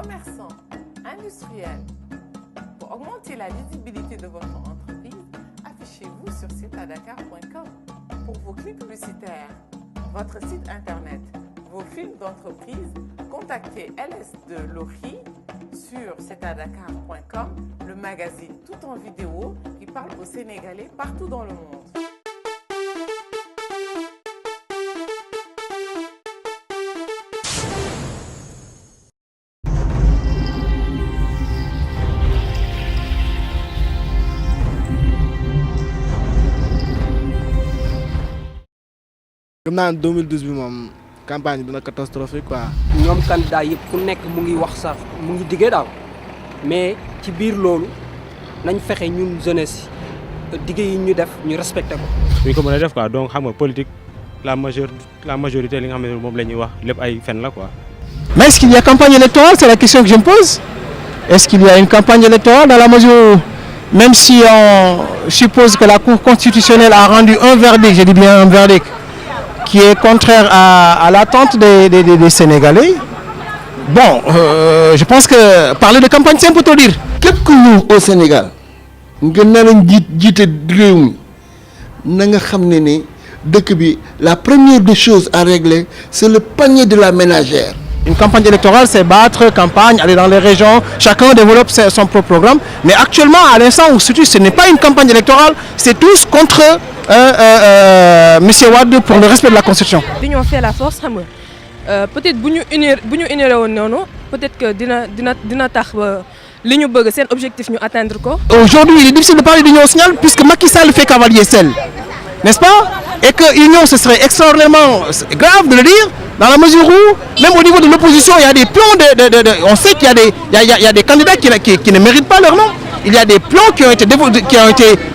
commerçants, industriels. Pour augmenter la visibilité de votre entreprise, affichez-vous sur sitadakar.com. Pour vos clips publicitaires, votre site internet, vos films d'entreprise, contactez LS de Lori sur sitadakar.com, le magazine tout en vidéo qui parle aux Sénégalais partout dans le monde. gëm naa ne 2012 bi moom campagne bi dina catastrophique quoi. ñoom candidat yëpp ku nekk mu ngi wax sax mu ngi diggee daal mais ci biir loolu nañ fexe ñun jeunesse diggé yi ñu def ñu respecté ko. ñu ko mën a def quoi donc xam nga politique la majorité li nga xam ne moom la ñuy wax lépp ay fen la quoi. Mais est-ce qu'il y a campagne électorale? C'est la question que je me pose. Est-ce qu'il y a une campagne électorale dans la mesure où, même si on suppose que la Cour constitutionnelle a rendu un verdict, je dis bien un verdict, qui est contraire à l'attente des Sénégalais, bon, je pense que parler de campagne, c'est un peu trop dire. Képp ku ñëw au Sénégal nga nar a jiite réew mi na nga xam ne dëkk bi la première des choses à régler c'est le panier de la ménagère. Une campagne électorale, c'est battre campagne, aller dans les régions, chacun développe son propre programme. Mais actuellement, à l'instant où ce n'est pas une campagne électorale, c'est tous contre Monsieur Wade pour le respect de la Constitution. L'union fait la force, xam nga peut-être bu ñu unir woon noonu peut-être que dina tax li ñu bëgg seen objectif ñu atteindre ko. Aujourd'hui, il est difficile de parler d'union nationale puisque Macky Sall fait cavalier seul, n'est-ce pas? Et que l'union, ce serait extraordinairement grave de le dire, dans la mesure où, même au niveau de l'opposition, il y a des plans on sait qu'il y a des candidats qui ne méritent pas leur nom. Il y a des plans qui ont été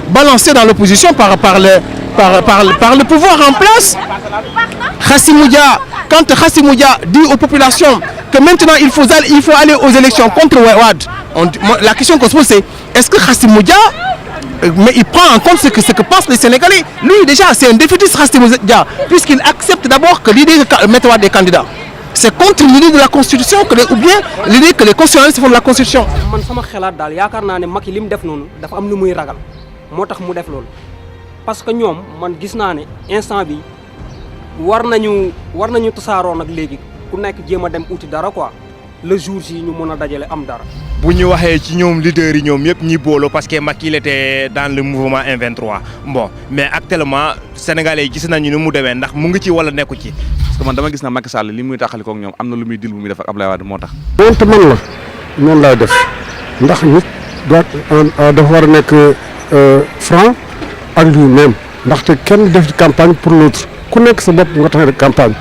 balancés dans l'opposition par le pouvoir en place. Khassimoudia, quand Khassimoudia dit aux populations que maintenant il faut aller aux élections contre Wade, la question qu'on se pose c'est, est-ce que Khassimoudia, mais il prend en compte ce que pensent les Sénégalais? Lui déjà c'est un défaitiste Khassimoudia, puisqu'il accepte d'abord que l'idée de mettre des candidats, c'est contre l'idée de la Constitution ou bien l'idée que les constitutionnalistes font de la Constitution. Man sama xalaat daal yaakaar naa ne Macky li mu def noonu dafa am lu muy ragal moo tax mu def loolu parce que ñoom man gis naa ne instant bi war nañu tasaaroo nag léegi ku nekk jéem a dem uti dara quoi le jour ji ñu mën a dajale am dara. bu ñu waxee ci ñoom leaders yi ñoom yëpp ñi booloo parce que Macky il était dans le mouvement M23 bon mais actuellement sénégalais yi gis nañu ni mu demee ndax mu ngi ci wala nekku ci. parce que man dama gis na Macky Sall li muy taxalikoo ak ñoom am na lu muy dil bu muy def ak Abdoulaye Wade moo tax. donte man la noonu laay def ndax nit dafa war a nekk franc ak lui-même ndaxte kenn def campagne pour l'autre ku nekk sa bopp nga tax rek campagne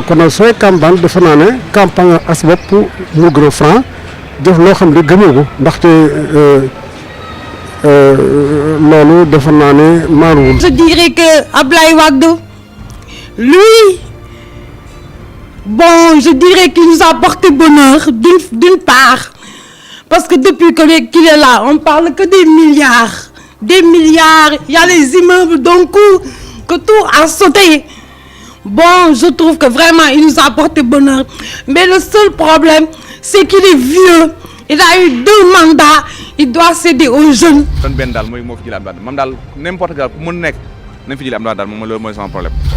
kon nag sooy campagne defe naa ne campagne ak sa bopp moo gën a franc def loo xam ne gëmoo ko ndaxte loolu defe naa ne maaruwul. Je dirais que Abdoulaye Wade, lui, bon, je dirais qu'il nous a porté bonheur d'une part, parce que depuis qu'il est là, on parle que des milliards, il y a les immeubles d'un coup, que tout a sauté. Bon, je trouve que vraiment, il nous a apporté bonheur. Mais le seul problème, c'est qu'il est vieux. Il a eu 2 mandats, il doit céder aux jeunes.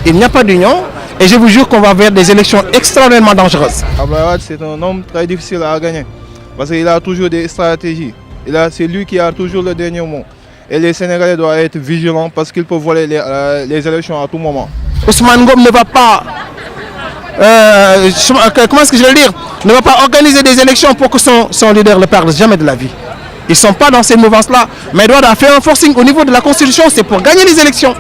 Il n'y a pas d'union et je vous jure qu'on va vers des élections extraordinairement dangereuses. Abdoulaye Wade, c'est un homme très difficile à gagner parce qu'il a toujours des stratégies. C'est lui qui a toujours le dernier mot. Et les Sénégalais doivent être vigilants parce qu'il peut voler les élections à tout moment. Ousmane Ngom ne va pas, comment est-ce que je vais le dire, ne va pas organiser des élections pour que son leader le perde jamais de la vie. Ils ne sont pas dans cette mouvance-là, mais il doit faire un forcing au niveau de la Constitution, c'est pour gagner les élections.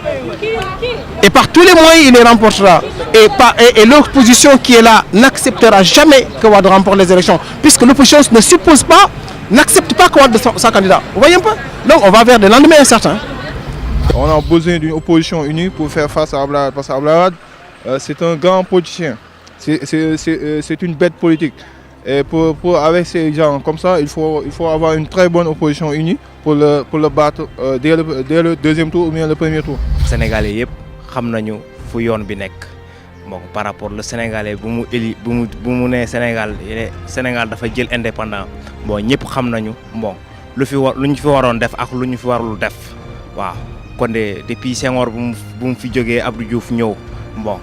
Et par tous les moyens, il les remportera. Et l'opposition qui est là n'acceptera jamais que Wade remporte les élections, puisque l'opposition ne suppose pas, n'accepte pas que Wade soit candidat. Vous voyez un peu? Donc on va vers des lendemains incertains. On a besoin d'une opposition unie pour faire face à Abdoulaye Wade, parce qu'Abdoulaye Wade, c'est un grand politicien, c'est une bête politique. Et avec ces gens comme ça, il faut avoir une très bonne opposition unie pour le battre dès le deuxième tour ou bien le premier tour. Sénégalais yëpp xam nañu fu yoon bi nekk bon par rapport le Sénégalais bu mu nee Sénégal dafa jël indépendant bon ñëpp xam nañu bon lu ñu fi waroon def ak lu ñu fi warul def waaw kon depuis Senghor bu mu fi jógee Abdou Diouf ñëw bon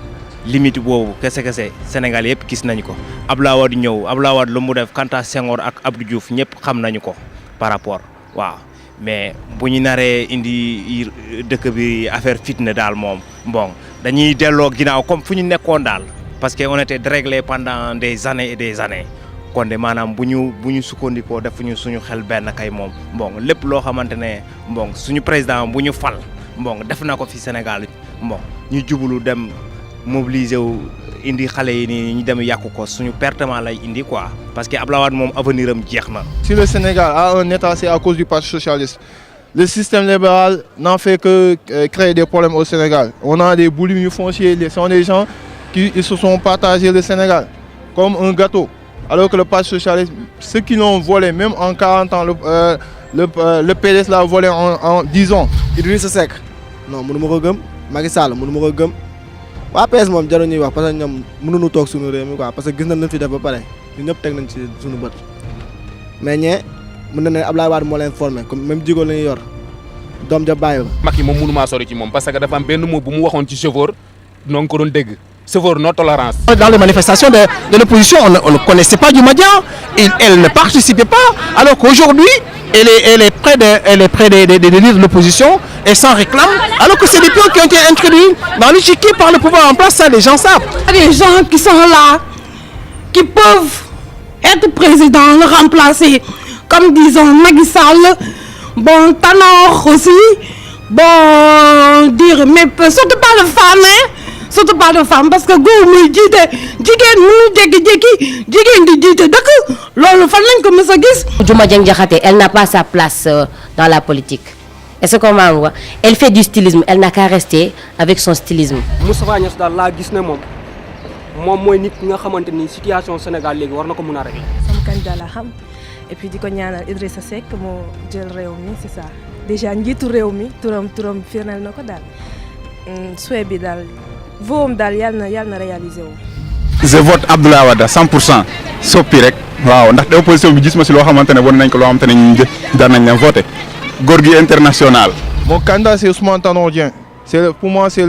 limite boobu kese Sénégal yëpp gis nañu ko Abdoulaye Wade ñëw Abdoulaye Wade lu mu def quant à Senghor ak Abdou Diouf ñëpp xam nañu ko par rapport waaw mais bu ñu naree indi dëkk bi affaire fitna daal moom bon dañuy delloo ginnaaw comme fu ñu nekkoon daal parce que on était déréglé pendant des années et des années kon de maanaam bu ñu sukkandikoo defuñu suñu xel benn kay moom bon lépp loo xamante ne bon suñu président bu ñu fal bon def na ko fi Sénégal bon ñu jublu dem mobiliser wu indi xale yi nii ñu dem yàqu ko suñu pertement lay indi quoi parce que Abdoulaye Wade moom avenir am jeex na. Si le Sénégal a un État, c'est à cause du Parti socialiste. Le système libéral n'en fait que créer des problèmes au Sénégal. On a des boulimie fonciers, ce sont des gens qui se sont partagés le Sénégal comme un gâteau. Alors que le Parti socialiste, ceux qui l'ont volé, même en 40 ans, le PDS l'a volé en 10 ans. Idrissa Seck non mënu ma ko gëm Macky Sall mënu ma ko gëm waa PS moom jarul ñuy wax parce que ñoom mënuñu toog suñu réew mi quoi parce que gis nañ leen fi def ba pare ñun ñëpp teg nañ ci suñu bët mais mën na ne Abdoulaye Wade moo leen formé comme même jigéen la ñuy yor doom ja bàyyi la. Macky moom mënu maa sori ci moom parce que dafa am benn mot bu mu waxoon ci chauffeur noo ko doon dégg chauffeur non tolérance. Dans les manifestations de l'opposition, on ne connaissait pas du Madian, elle ne participait pas, alors qu'aujourd'hui, elle est près de l'opposition et s'en réclame, alors que c'est des pions qui ont été introduits dans l'échiquier par le pouvoir en place, ça les gens savent. Il y a des gens qui sont là, qui peuvent être président, le remplacer, comme disons Macky Sall, bon, Tanor aussi, bon, dire, mais surtout pas de femmes, hein. Surtout pas de femmes parce que góor muy jiite jigéen mënu jékki-jékki jigéen di jiite dëkk loolu fan lañ ko mës a gis. Diouma Dieng Diakhaté, elle n'a pas sa place dans la politique. Est-ce que comment on voit? Elle fait du stylisme, elle n'a qu'à rester avec son stylisme. Moustapha Niasse daal laa gis ne moom mooy nit nga xamante ni situation Sénégal léegi war na ko mun a régler. sama candidat la xam et puis di ko ñaanal Idrissa Seck moo jël réew mi c'est ça déjà njiitu réew mi turam firneel na ko daal souhait bi daal. voom daal yàlla na réalisé wu. je vote Abdoulaye Wade 100% soppi rek waaw ndax opposition bi gis ma si loo xamante ne wan nañ ko loo xamante ne ñu daan nañ leen voté góor gi international. Mon candidat c'est Ousmane Tanor Dieng. Pour moi c'est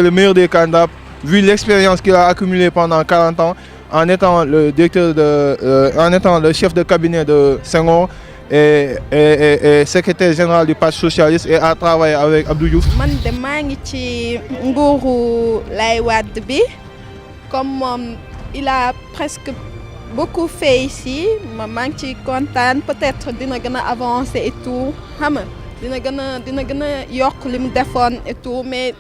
le meilleur des candidats vu l'expérience qu'il a accumulée pendant 40 ans en étant le chef de cabinet de Senghor et secrétaire général du Parti socialiste et a travaillé avec Abdou Diouf. man de maa ngi ci nguuru Lay Wade bi comme moom il a presque beaucoup fait ici maa ngi ci kontaan peut-être dina gën a avancer et tout xam nga dina gën a yokk li mu defoon et tout mais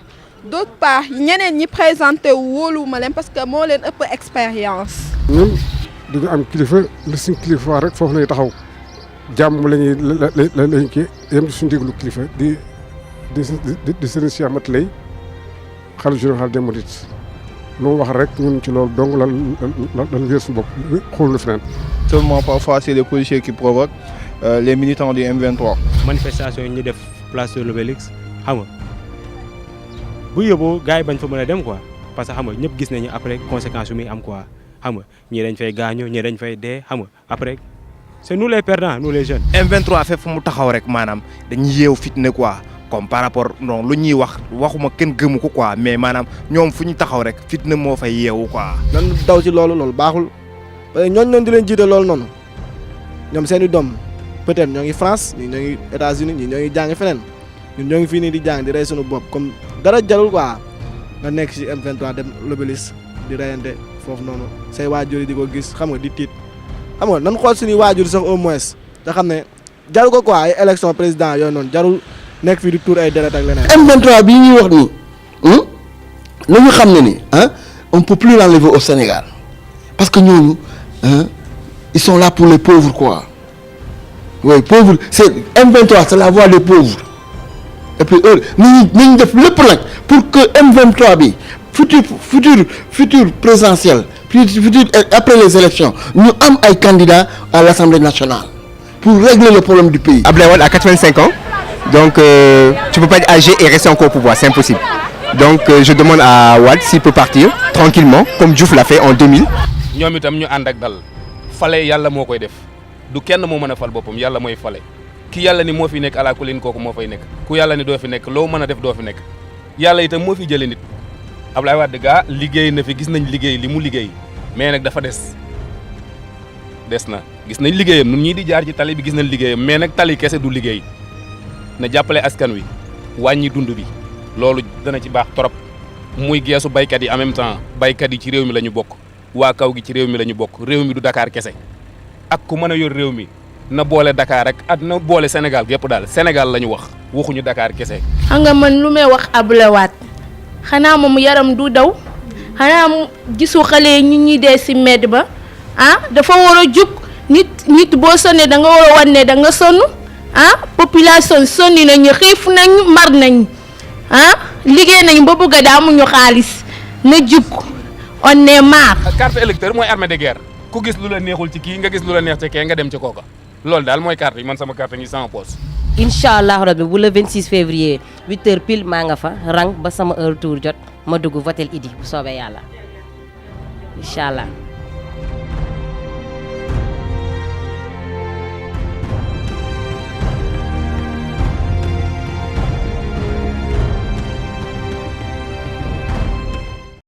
d'autre part ñeneen ñi présenté wóoluwuma leen parce que moo leen ëpp expérience. ñun dañu am kilifa li suñ kilifa rek foofu lay taxaw. jàmm lañuy kii yem suñu déglu kilifa di Serigne Cheikh Mat Lay xalifa général des mourides lu wax rek ñun ci loolu donc lan wéer suñu bopp xool na feneen. Seulement parfois c'est les policiers qui provoquent les militants du M23. manifestation yi ñu def place de l'Obélisque xam nga bu yóbboo gars yi bañ fa mën a dem quoi parce que xam nga ñëpp gis nañu après conséquences yu muy am quoi xam nga ñii dañ fay gaañu ñii dañ fay dee xam nga après. c'est nous les perdants nous les jeunes. M23 fépp fu mu taxaw rek maanaam dañuy yeew fitna quoi comme par rapport non lu ñuy waxuma kenn gëmu ko quoi mais maanaam ñoom fu ñu taxaw rek fitna moo fay yeewu quoi. nan daw ci loolu baaxul parce que ñooñu di leen jiite loolu noonu ñoom seen i doom peut-être ñoo ngi France ñii ñoo ngi États-Unis ñii ñoo ngi jàng feneen ñun ñoo ngi fii nii di jàng di rey suñu bopp comme dara jarul quoi nga nekk ci M23 dem l'Obélisque di reyante foofu noonu say waajur yi di ko gis xam nga di tiit. xam nga nan xool suñuy waajur sax au moins te xam ne jarul ko quoi ay élection président yooyu noonu jarul nekk fii di tour ay deret ak leneen. M23 bii ñuy wax nii lu ñu xam ne ni on peut plus l'enlever au Sénégal parce que ñooñu ils sont là pour les pauvres quoi oui pauvres c'est M23 c'est la voix des pauvres et puis nañu def lépp nag pour que M23 bi futur présidentiel après les élections nous avons un candidat à l'Assemblée nationale pour régler le problème du pays. Abdoulaye Wade a 85 ans donc tu peux pas être âgé et rester encore au pouvoir, c'est impossible. Donc je demande à Wade s'il peut partir tranquillement comme Diouf l'a fait en 2000. ñoom itam ñu ànd ak dal fale yàlla moo koy def du kenn moo mën a fal boppam yàlla mooy fale ki yàlla ni moo fi nekk ala kulin kooku moo fay nekk ku yàlla ni doo fi nekk loo mën a def doo fi nekk yàlla itam moo fi jëlee nit Abdoulaye Wade gaa liggéey na fi gis nañ liggéey li mu liggéey mais nag dafa des na gis nañ liggéeyam nun ñii di jaar ci tali bi gis nañ liggéeyam mais nag tali kese du liggéey na jàppale askan wi wàññi dund bi loolu dana ci baax trop muy geesu baykat yi en même temps baykat yi ci réew mi la ñu bokk waa kaw gi ci réew mi la ñu bokk réew mi du Dakar kese ak ku mën a yor réew mi na boole Dakar rek at na boole Sénégal gépp daal Sénégal la ñu wax waxuñu Dakar kese. xam nga man lu may wax Abdoulaye Wade xanaa moom yaram du daw xanaa gisu xale yi ñu ñuy dee si mbedd ba dafa war a jug nit boo sonnee da nga war a wan ne da nga sonn population sonni nañu xiif nañu mar nañ liggéey nañu ba bëgg a daa amuñu xaalis na jug on est marre. carte électeur mooy armée de guerre ku gis lu la neexul ci kii nga gis lu la neex ci kee nga dem ci kooka loolu daal mooy carte yi man sama carte ngi sama poche. incha allah rabbi bu le 26 février 8h pile maa nga fa rang ba sama heure tour jot ma dugg votel Idi bu soobee yàlla incha allah.